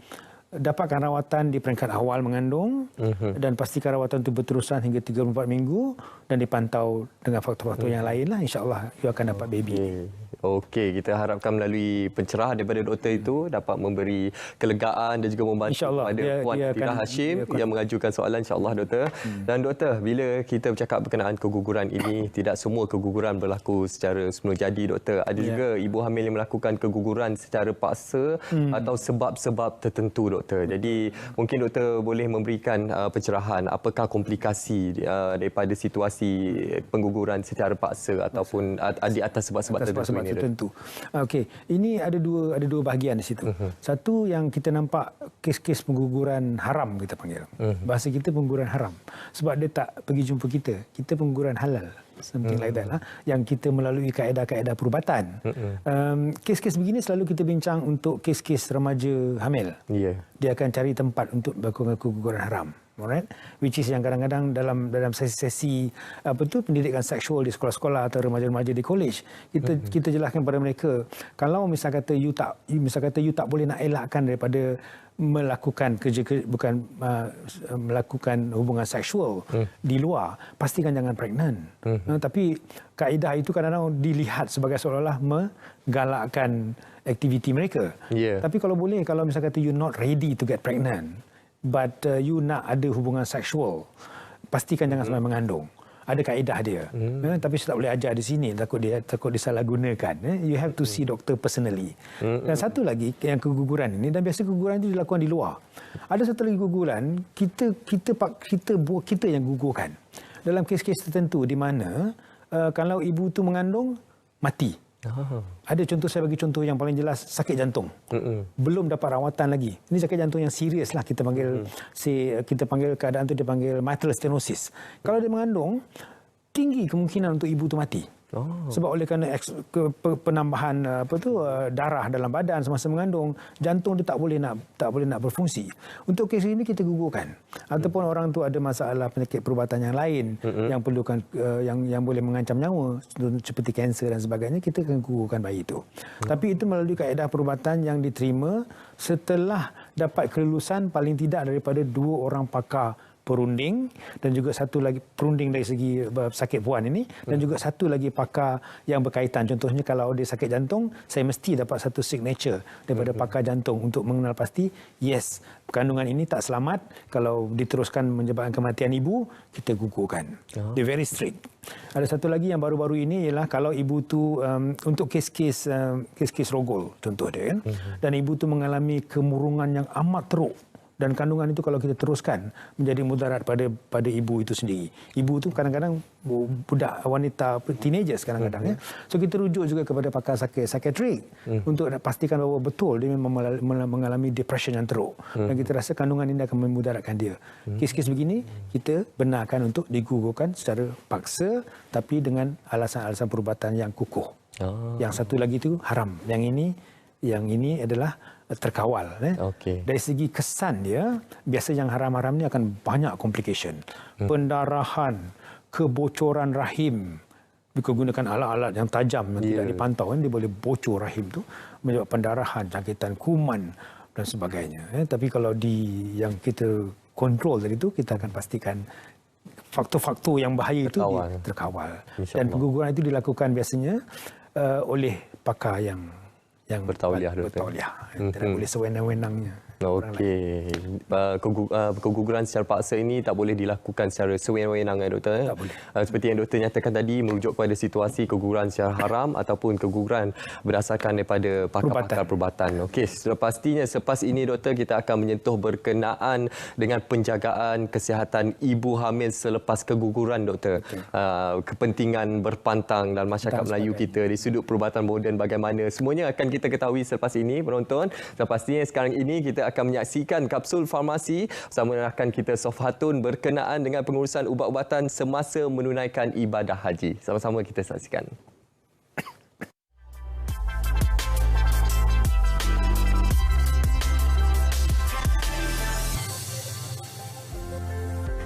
Dapatkan rawatan di peringkat awal mengandung dan pastikan rawatan itu berterusan hingga 34 minggu dan dipantau dengan faktor-faktor yang lain lah, insya-Allah you akan dapat baby. Okey, kita harapkan melalui pencerahan daripada doktor itu dapat memberi kelegaan dan juga membantu kepada Puan Tira Hashim yang mengajukan soalan, insya-Allah doktor. Dan doktor, bila kita bercakap berkenaan keguguran ini, tidak semua keguguran berlaku secara semula jadi doktor. Ada juga ibu hamil yang melakukan keguguran secara paksa atau sebab-sebab tertentu doktor. Jadi mungkin doktor boleh memberikan pencerahan apakah komplikasi daripada situasi pengguguran secara paksa ataupun di atas sebab-sebab tertentu. Okey, ini ada dua bahagian di situ. Satu yang kita nampak kes-kes pengguguran haram kita panggil. Bahasa kita pengguguran haram. Sebab dia tak pergi jumpa kita. Kita pengguguran halal. Something like that lah. Yang kita melalui kaedah-kaedah perubatan. Kes-kes begini selalu kita bincang untuk kes-kes remaja hamil. Dia akan cari tempat untuk melakukan keguguran haram. Alright, which is yang kadang-kadang dalam sesi pendidikan seksual di sekolah-sekolah atau remaja-remaja di college, kita jelaskan kepada mereka, kalau misal kata you tak boleh nak elakkan daripada melakukan melakukan hubungan seksual di luar, pastikan jangan pregnant. Tapi kaedah itu kadang-kadang dilihat sebagai seolah-olah menggalakkan aktiviti mereka. Tapi kalau misal kata you not ready to get pregnant, but you nak ada hubungan seksual, pastikan jangan sampai mengandung. Ada kaedah dia. Tapi saya tak boleh ajar di sini, takut disalahgunakan. You have to see doctor personally. Dan satu lagi yang keguguran ini, dan biasa keguguran itu dilakukan di luar. Ada satu lagi keguguran, kita yang gugurkan. Dalam kes-kes tertentu di mana kalau ibu tu mengandung, mati. Ada contoh, saya bagi contoh yang paling jelas, sakit jantung. Belum dapat rawatan lagi. Ini sakit jantung yang serius lah, kita panggil keadaan itu dipanggil mitral stenosis. Kalau dia mengandung, tinggi kemungkinan untuk ibu tu mati. Sebab oleh kerana penambahan darah dalam badan semasa mengandung, jantung dia tak boleh nak berfungsi. Untuk kes ini kita gugurkan. Ataupun orang tu ada masalah penyakit perubatan yang lain yang perlukan yang boleh mengancam nyawa seperti kanser dan sebagainya, kita akan gugurkan bayi itu. Tapi itu melalui kaedah perubatan yang diterima setelah dapat kelulusan paling tidak daripada 2 orang pakar perunding, dan juga satu lagi perunding dari segi sakit puan ini, dan juga satu lagi pakar yang berkaitan. Contohnya kalau dia sakit jantung, saya mesti dapat satu signature daripada pakar jantung untuk mengenal pasti, yes, kandungan ini tak selamat, kalau diteruskan menyebabkan kematian ibu, kita gugurkan. Dia very strict. Ada satu lagi yang baru-baru ini ialah kalau ibu tu untuk kes-kes rogol contoh dia kan, dan ibu tu mengalami kemurungan yang amat teruk dan kandungan itu kalau kita teruskan menjadi mudarat pada ibu itu sendiri. Ibu itu kadang-kadang budak wanita teenagers kadang-kadang ya. So kita rujuk juga kepada pakar psikiatrik untuk pastikan bahawa betul dia memang mengalami depression yang teruk dan kita rasa kandungan ini akan memudaratkan dia. Kes-kes begini kita benarkan untuk digugurkan secara paksa tapi dengan alasan-alasan perubatan yang kukuh. Yang satu lagi itu haram. Yang ini adalah terkawal. Okey. Dari segi kesan dia, biasa yang haram-haram ni akan banyak complication. Pendarahan, kebocoran rahim. Jika gunakan alat-alat yang tajam yang tidak dipantau, dia boleh bocor rahim tu, menyebabkan pendarahan, jangkitan kuman dan sebagainya. Tapi kalau yang kita kontrol tadi tu, kita akan pastikan faktor-faktor yang bahaya itu terkawal. Dan pengguguran itu dilakukan biasanya oleh pakar yang bertauliah. Tidak boleh sewenang-wenangnya. Okey. Keguguran secara paksa ini tak boleh dilakukan secara sewenang-wenang, doktor. Tak boleh. Seperti yang doktor nyatakan tadi, merujuk kepada situasi keguguran secara haram ataupun keguguran berdasarkan daripada pakar-pakar perubatan. Okey, selepas ini doktor, kita akan menyentuh berkenaan dengan penjagaan kesihatan ibu hamil selepas keguguran, doktor. Kepentingan berpantang dalam masyarakat Melayu kita di sudut perubatan moden bagaimana, semuanya akan kita ketahui selepas ini, penonton. Sepastinya sekarang ini kita akan menyaksikan kapsul farmasi bersama rakan kita Sofhatun berkenaan dengan pengurusan ubat-ubatan semasa menunaikan ibadah haji. Sama-sama kita saksikan.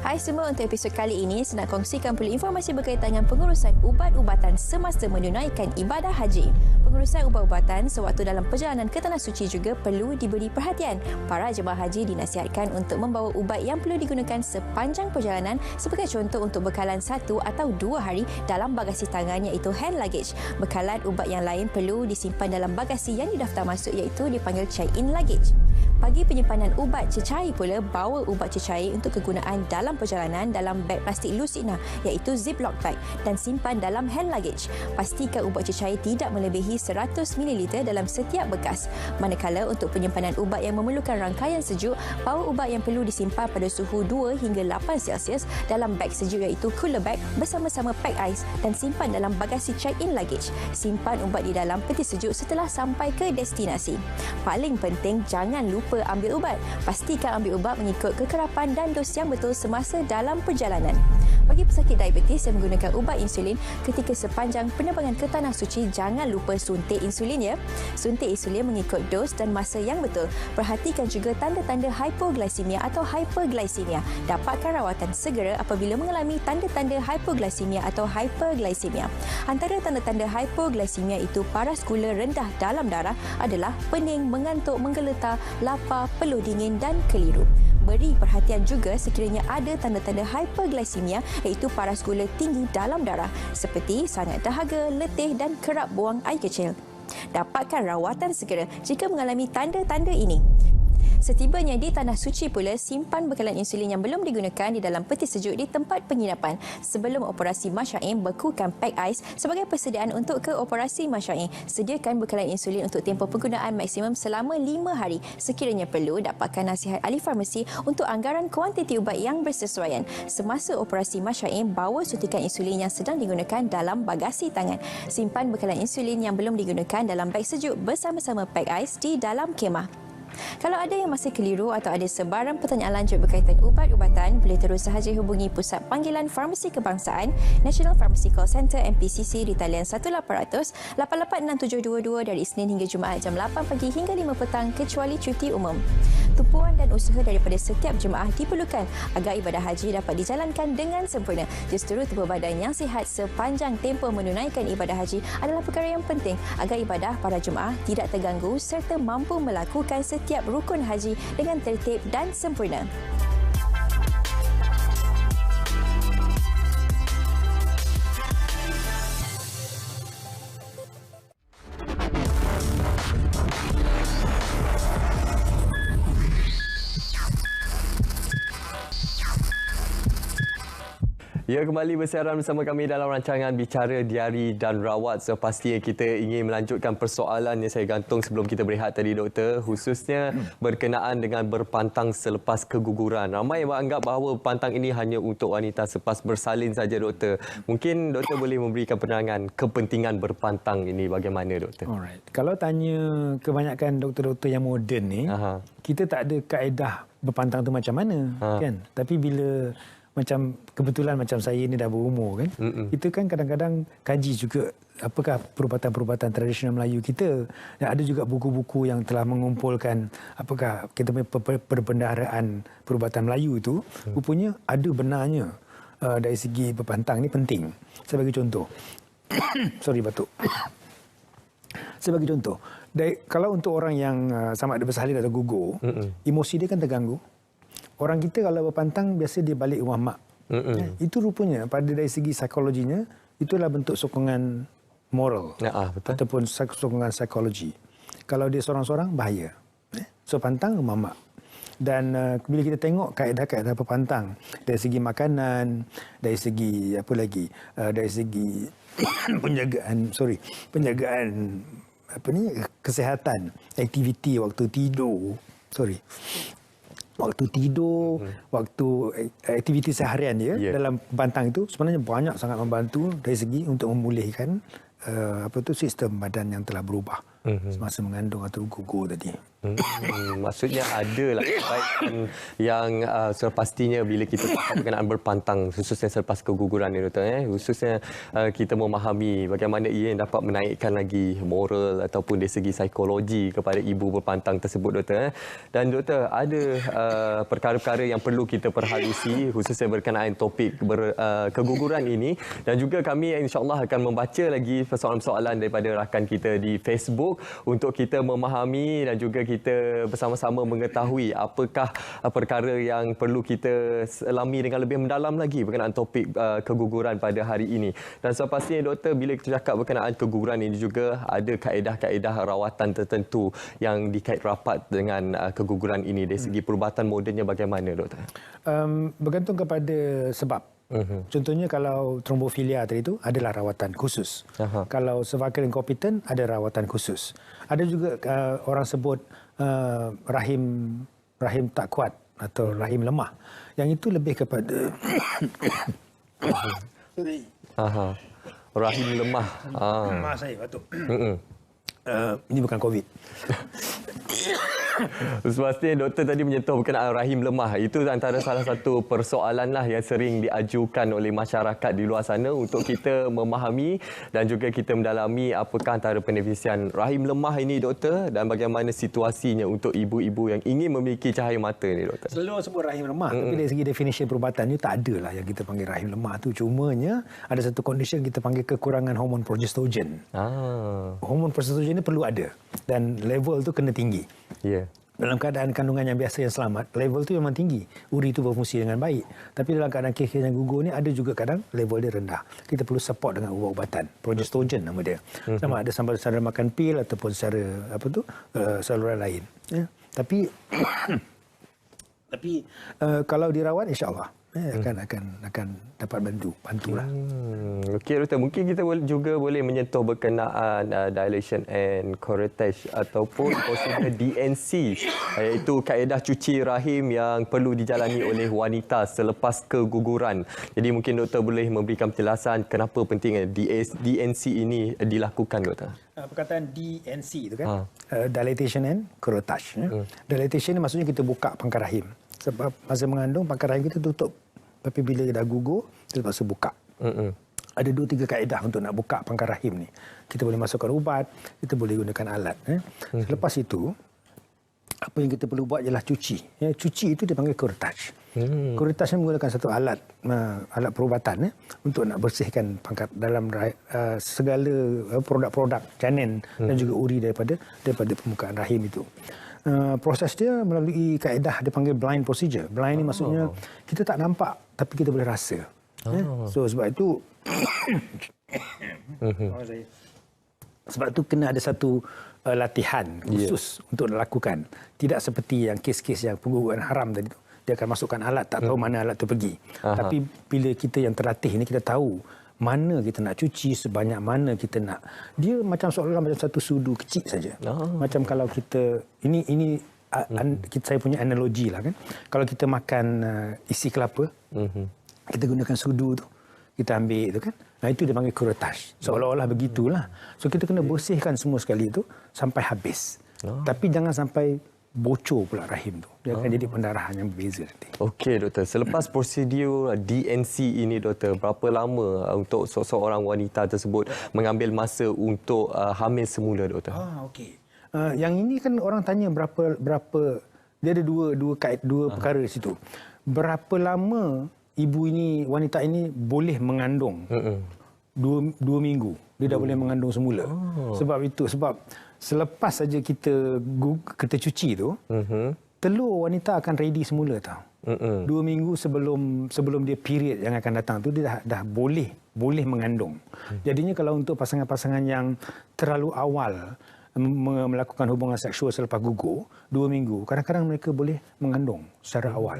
Hai semua, untuk episod kali ini saya nak kongsikan pula informasi berkaitan dengan pengurusan ubat-ubatan semasa menunaikan ibadah haji. Pengurusan ubat-ubatan sewaktu dalam perjalanan ke Tanah Suci juga perlu diberi perhatian. Para jemaah haji dinasihatkan untuk membawa ubat yang perlu digunakan sepanjang perjalanan, sebagai contoh untuk bekalan 1 atau 2 hari dalam bagasi tangan iaitu hand luggage. Bekalan ubat yang lain perlu disimpan dalam bagasi yang didaftar masuk iaitu dipanggil check-in luggage. Bagi penyimpanan ubat cecair pula, bawa ubat cecair untuk kegunaan dalam perjalanan dalam beg plastik Lucina iaitu ziplock bag dan simpan dalam hand luggage. Pastikan ubat cecair tidak melebihi 100 ml dalam setiap bekas. Manakala untuk penyimpanan ubat yang memerlukan rangkaian sejuk, bawa ubat yang perlu disimpan pada suhu 2 hingga 8 Celsius dalam beg sejuk iaitu cooler bag bersama-sama pack ais dan simpan dalam bagasi check-in luggage. Simpan ubat di dalam peti sejuk setelah sampai ke destinasi. Paling penting, jangan lupa ambil ubat. Pastikan ambil ubat mengikut kekerapan dan dos yang betul semasa dalam perjalanan. Bagi pesakit diabetes yang menggunakan ubat insulin ketika sepanjang penerbangan ke Tanah Suci, jangan lupa suntik insulin ya. Suntik insulin mengikut dos dan masa yang betul. Perhatikan juga tanda-tanda hypoglycemia atau hyperglycemia. Dapatkan rawatan segera apabila mengalami tanda-tanda hypoglycemia atau hyperglycemia. Antara tanda-tanda hypoglycemia itu paras gula rendah dalam darah adalah pening, mengantuk, menggeletar, lapar, peluh dingin dan keliru. Beri perhatian juga sekiranya ada tanda-tanda hyperglycemia iaitu paras gula tinggi dalam darah seperti sangat dahaga, letih dan kerap buang air kecil. Dapatkan rawatan segera jika mengalami tanda-tanda ini. Setibanya di Tanah Suci pula, simpan bekalan insulin yang belum digunakan di dalam peti sejuk di tempat penginapan. Sebelum operasi masyair, bekukan pack ais sebagai persediaan untuk ke operasi masyair. Sediakan bekalan insulin untuk tempoh penggunaan maksimum selama 5 hari. Sekiranya perlu, dapatkan nasihat ahli farmasi untuk anggaran kuantiti ubat yang bersesuaian. Semasa operasi masyair, bawa suntikan insulin yang sedang digunakan dalam bagasi tangan. Simpan bekalan insulin yang belum digunakan dalam beg sejuk bersama-sama pack ais di dalam kemah. Kalau ada yang masih keliru atau ada sebarang pertanyaan lanjut berkaitan ubat-ubatan, boleh terus sahaja hubungi Pusat Panggilan Farmasi Kebangsaan National Pharmacy Call Center NPCC di talian 1800 886722 dari Isnin hingga Jumaat jam 8 pagi hingga 5 petang kecuali cuti umum. Tumpuan dan usaha daripada setiap jemaah diperlukan agar ibadah haji dapat dijalankan dengan sempurna. Justru tubuh badan yang sihat sepanjang tempoh menunaikan ibadah haji adalah perkara yang penting agar ibadah para jemaah tidak terganggu serta mampu melakukan setiap rukun haji dengan tertib dan sempurna. Ya, kembali bersiaran bersama kami dalam rancangan Bicara Diari dan Rawat. Sepastinya kita ingin melanjutkan persoalan yang saya gantung sebelum kita berehat tadi, Doktor, khususnya berkenaan dengan berpantang selepas keguguran. Ramai yang menganggap bahawa berpantang ini hanya untuk wanita selepas bersalin saja, Doktor. Mungkin Doktor boleh memberikan penerangan kepentingan berpantang ini bagaimana, Doktor? Alright. Kalau tanya kebanyakan doktor-doktor yang moden ni, kita tak ada kaedah berpantang tu macam mana, kan? Tapi bila macam kebetulan macam saya ni dah berumur kan, kita kan kadang-kadang kaji juga apakah perubatan-perubatan tradisional Melayu kita, dan ada juga buku-buku yang telah mengumpulkan apakah kita punya perbendaharaan perubatan Melayu itu, rupanya ada benarnya dari segi berpantang ni penting. Sebagai contoh, sorry batuk. Sebagai contoh, kalau untuk orang yang sama ada bersalin atau gugur, emosi dia kan terganggu. Orang kita kalau berpantang, biasa dia balik rumah mak. Itu rupanya pada dari segi psikologinya, itulah bentuk sokongan moral Betul. ataupun sokongan psikologi. Kalau dia seorang-seorang, bahaya. So, pantang rumah mak. Dan bila kita tengok kaedah-kaedah berpantang, dari segi makanan, dari segi apa lagi, dari segi penjagaan kesihatan, aktiviti waktu tidur, waktu aktiviti seharian dia dalam bantang itu sebenarnya banyak sangat membantu dari segi untuk memulihkan sistem badan yang telah berubah semasa mengandung atau gugur tadi. Maksudnya adalah kebaikan yang sepastinya bila kita berkenaan berpantang, khususnya selepas keguguran ni, Doktor, khususnya kita memahami bagaimana ia dapat menaikkan lagi moral ataupun dari segi psikologi kepada ibu berpantang tersebut, Doktor. Dan Doktor, ada perkara-perkara yang perlu kita perhalusi khususnya berkenaan topik keguguran ini, dan juga kami insya-Allah akan membaca lagi persoalan-persoalan daripada rakan kita di Facebook untuk kita memahami dan juga kita bersama-sama mengetahui apakah perkara yang perlu kita selami dengan lebih mendalam lagi berkenaan topik keguguran pada hari ini. Dan sepastinya, Doktor, bila kita cakap berkenaan keguguran ini juga ada kaedah-kaedah rawatan tertentu yang dikait rapat dengan keguguran ini. Dari segi perubatan modennya bagaimana, Doktor? Bergantung kepada sebab. Contohnya kalau trombofilia tadi itu adalah rawatan khusus. Kalau cervical incompetent ada rawatan khusus. Ada juga orang sebut rahim tak kuat atau rahim lemah. Yang itu lebih kepada rahim lemah. Maaf saya batuk. Ini bukan COVID. Sepastinya Doktor tadi menyentuh berkenaan rahim lemah. Itu antara salah satu persoalanlah yang sering diajukan oleh masyarakat di luar sana untuk kita memahami dan juga kita mendalami apakah antara penefisian rahim lemah ini, Doktor, dan bagaimana situasinya untuk ibu-ibu yang ingin memiliki cahaya mata ni, Doktor. Selalu orang sebut rahim lemah, tapi dari segi definisi perubatan ni tak ada lah yang kita panggil rahim lemah tu. Cumanya ada satu condition kita panggil kekurangan hormon progestogen. Hormon progestogen ni perlu ada dan level tu kena tinggi. Dalam keadaan kandungan yang biasa yang selamat, level tu memang tinggi. Uri tu berfungsi dengan baik. Tapi dalam keadaan kes yang gugur ni ada juga kadang level dia rendah. Kita perlu support dengan ubat-ubatan. Progestogen nama dia. Sama ada secara makan pil ataupun secara saluran lain. Tapi kalau dirawat, insya-Allah akan dapat bantulah. Okey, Doktor, mungkin kita juga boleh menyentuh berkenaan dilation and curettage ataupun prosedur DNC, iaitu kaedah cuci rahim yang perlu dijalani oleh wanita selepas keguguran. Jadi mungkin Doktor boleh memberikan penjelasan kenapa pentingnya DNC ini dilakukan, Doktor. Perkataan DNC itu kan, dilatation and curettage. Dilatation ni maksudnya kita buka pangkal rahim. Sebab masa mengandung pangkal rahim kita tutup. Tapi bila dah gugur, kita terpaksa buka. Ada 2-3 kaedah untuk nak buka pangkal rahim ni. Kita boleh masukkan ubat, kita boleh gunakan alat. Selepas itu, apa yang kita perlu buat ialah cuci. Cuci itu dipanggil curettage. Curettage ni menggunakan satu alat perubatan untuk nak bersihkan pangkal dalam segala produk-produk janin dan juga uri daripada permukaan rahim itu. Proses dia melalui kaedah dipanggil blind procedure. Blind ni maksudnya kita tak nampak tapi kita boleh rasa. So sebab itu sebab itu kena ada satu latihan khusus untuk dilakukan. Tidak seperti yang kes-kes yang pengguguran haram tadi tu. dia akan masukkan alat, tak tahu mana alat tu pergi. Tapi bila kita yang terlatih ni, kita tahu mana kita nak cuci, sebanyak mana kita nak. Dia macam seolah-olah macam satu sudu kecil saja. Macam kalau kita saya punya analogi lah kan. Kalau kita makan isi kelapa, kita gunakan sudu tu, kita ambil tu kan. Nah, itu dia panggil kuretaj. Seolah-olah begitulah. So kita kena bersihkan semua sekali tu sampai habis. Tapi jangan sampai bocor pula rahim tu. Dia akan jadi pendarahan yang berbeza nanti. Okey doktor, selepas prosedur DNC ini doktor, berapa lama untuk seorang wanita tersebut mengambil masa untuk hamil semula doktor? Okey. Yang ini kan orang tanya berapa dia ada dua perkara di situ. Berapa lama ibu ini, wanita ini boleh mengandung? 2 minggu dia dah boleh mengandung semula. Sebab selepas saja kita cuci tu, telur wanita akan ready semula tau. 2 minggu sebelum dia period yang akan datang tu, dia dah boleh mengandung. Jadinya kalau untuk pasangan-pasangan yang terlalu awal melakukan hubungan seksual selepas gugur 2 minggu, kadang-kadang mereka boleh mengandung secara awal.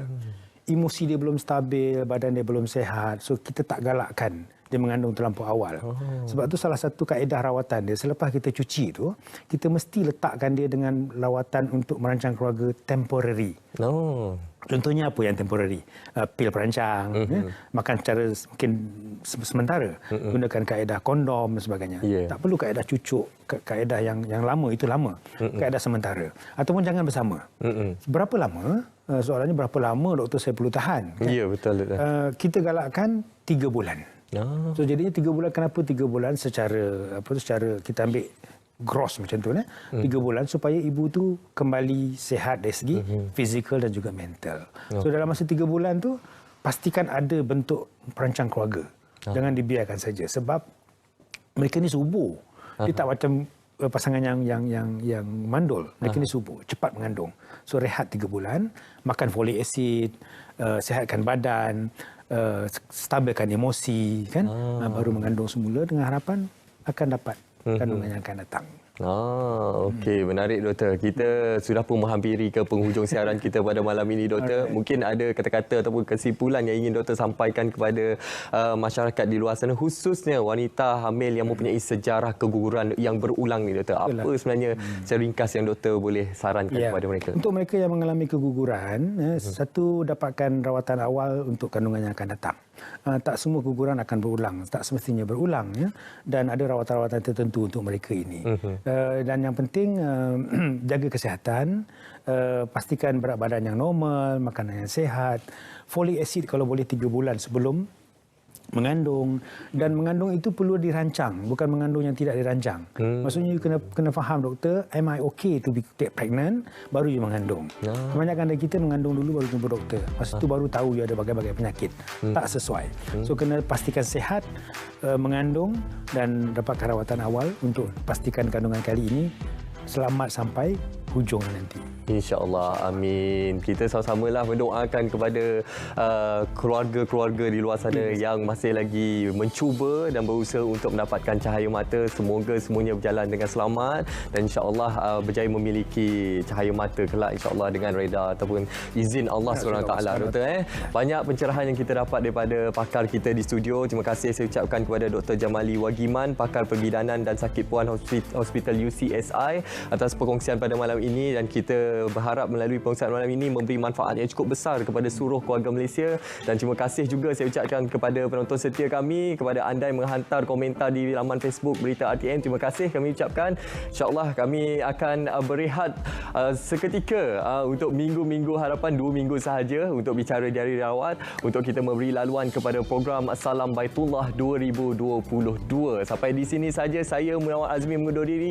Emosi dia belum stabil, badan dia belum sihat, so kita tak galakkan dia mengandung terlampau awal. Sebab tu salah satu kaedah rawatan dia, selepas kita cuci tu, kita mesti letakkan dia dengan rawatan untuk merancang keluarga temporary. Contohnya apa yang temporary? Pil perancang, makan secara mungkin sementara, gunakan kaedah kondom dan sebagainya. Tak perlu kaedah cucuk, kaedah yang lama, itu lama. Kaedah sementara. Ataupun jangan bersama. Berapa lama? Soalannya berapa lama doktor saya perlu tahan? Kan? Ya, betul. Kita galakkan 3 bulan. So jadinya 3 bulan. Kenapa 3 bulan? Secara kita ambil gross macam tu, 3 bulan supaya ibu tu kembali sihat dari segi fizikal dan juga mental. So dalam masa 3 bulan tu pastikan ada bentuk perancang keluarga. Jangan dibiarkan saja, sebab mereka ni subur. Dia tak macam pasangan yang mandul. Mereka ni subur, cepat mengandung. So rehat 3 bulan, makan folic acid, sihatkan badan, stabilkan emosi kan, baru mengandung semula dengan harapan akan dapat kandungan yang akan datang. Okey, menarik doktor. Kita sudah pun menghampiri ke penghujung siaran kita pada malam ini doktor. Mungkin ada kata-kata ataupun kesimpulan yang ingin doktor sampaikan kepada masyarakat di luar sana, khususnya wanita hamil yang mempunyai sejarah keguguran yang berulang ni doktor. Apa sebenarnya secara ringkas yang doktor boleh sarankan kepada mereka? Untuk mereka yang mengalami keguguran, satu, dapatkan rawatan awal untuk kandungan yang akan datang. Tak semua keguguran akan berulang, tak semestinya berulang ya. Dan ada rawatan-rawatan tertentu untuk mereka ini. Dan yang penting jaga kesihatan, pastikan berat badan yang normal, makanan yang sihat, folic acid kalau boleh 3 bulan sebelum mengandung, dan mengandung itu perlu dirancang, bukan mengandung yang tidak dirancang. Maksudnya you kena faham doktor, am I okay to be pregnant, baru you mengandung. Kebanyakan dari kita mengandung dulu baru jumpa doktor. Masa itu baru tahu you ada berbagai-bagai penyakit. Tak sesuai. So kena pastikan sihat, mengandung dan dapatkan rawatan awal untuk pastikan kandungan kali ini selamat sampai hujung nanti. InsyaAllah, amin. Kita sama-samalah mendoakan kepada keluarga-keluarga di luar sana yang masih lagi mencuba dan berusaha untuk mendapatkan cahaya mata. Semoga semuanya berjalan dengan selamat dan insyaAllah berjaya memiliki cahaya mata kelak, insyaAllah dengan reda ataupun izin Allah SWT. Doktor, banyak pencerahan yang kita dapat daripada pakar kita di studio. Terima kasih saya ucapkan kepada Dr. Jamali Wagiman, pakar perbidanan dan sakit puan Hospital UCSI atas perkongsian pada malam ini, dan kita berharap melalui perkongsian malam ini memberi manfaat yang cukup besar kepada seluruh keluarga Malaysia. Dan terima kasih juga saya ucapkan kepada penonton setia kami, kepada anda yang menghantar komentar di laman Facebook Berita RTM. Terima kasih kami ucapkan. InsyaAllah kami akan berehat seketika untuk minggu-minggu harapan, 2 minggu sahaja untuk bicara Diari Rawat, untuk kita memberi laluan kepada program Salam Baitullah 2022. Sampai di sini saja saya Muhammad Azmi mengundur diri.